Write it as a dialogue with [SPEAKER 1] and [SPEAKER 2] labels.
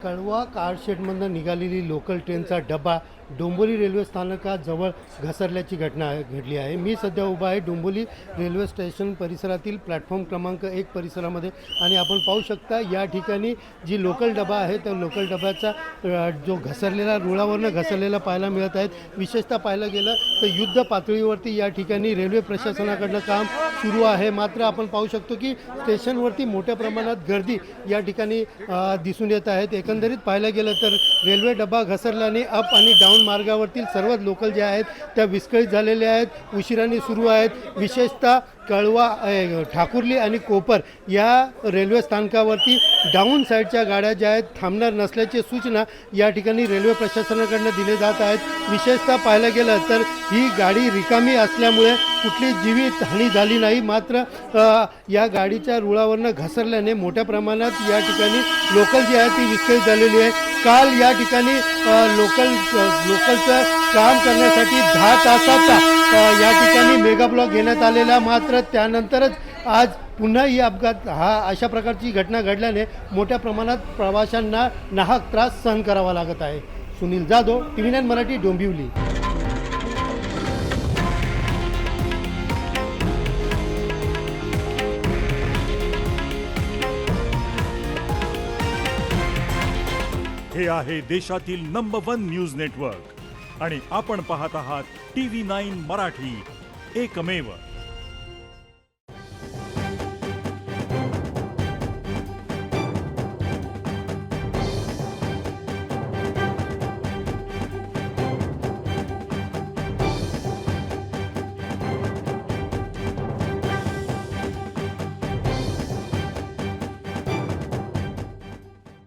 [SPEAKER 1] कळवा कारशेडमधून निघालेली लोकल ट्रेनचा डबा डोंबिवली रेल्वे स्थानकाजवळ घसरल्याची घटना घडली आहे। मी सध्या उभा आहे डोंबिवली रेल्वे स्टेशन परिसरातील प्लॅटफॉर्म क्रमांक 1 परिसरामध्ये आणि आपण पाहू शकता या ठिकाणी जी लोकल डबा आहे त्या लोकल डब्याचा जो घसरलेला रुळावरनं घसरलेला पाहायला मिळत आहे। विशेषतः पाहायला गेलं तर युद्ध पातळीवरती या ठिकाणी रेल्वे प्रशासनाकडनं काम सुरू आहे। मात्र आपण पाहू शकतो की स्टेशनवरती मोठ्या प्रमाणात गर्दी या ठिकाणी दिसून येत आहेत। एकंदरीत पाहायला गेलं तर रेल्वे डबा घसरल्याने अप आणि डाऊन मार्गावरील सर्वच लोकल जे आहेत त्या विस्कळीत झालेल्या आहेत, उशिराने सुरू आहेत। विशेषतः कळवा ठाकुर्ली आणि कोपर या रेल्वे स्थानकावरती डाऊन साईडच्या गाड्या ज्या आहेत थांबणार नसल्याची सूचना या ठिकाणी रेल्वे प्रशासनाकडून दिले जात आहेत। विशेषतः पाहायला गेलं तर ही गाडी रिकामी असल्यामुळे कुठली जीवित हानी झाली नाही। मात्र या गाडीच्या रुळावरनं घसरल्याने मोठ्या प्रमाणात या ठिकाणी लोकल जी आहे ती विस्कळीत झालेली आहे। काल या ठिकाणी लोकलचं काम करण्यासाठी 10 तासाचा या ठिकाणी मेगा ब्लॉक घेण्यात आलेला, मात्र त्यानंतरच आज पुन्हा ही अपघात अशा प्रकारची घटना घडल्याने मोठ्या प्रमाणात प्रवाशांना नाहक त्रास सहन करावा लागत आहे। सुनील जाधव, TV9 मराठी, डोंबिवली।
[SPEAKER 2] हे आहे देशातील नंबर 1 न्यूज नेटवर्क आणि आपण पाहत आहात TV9 मराठी, एकमेव।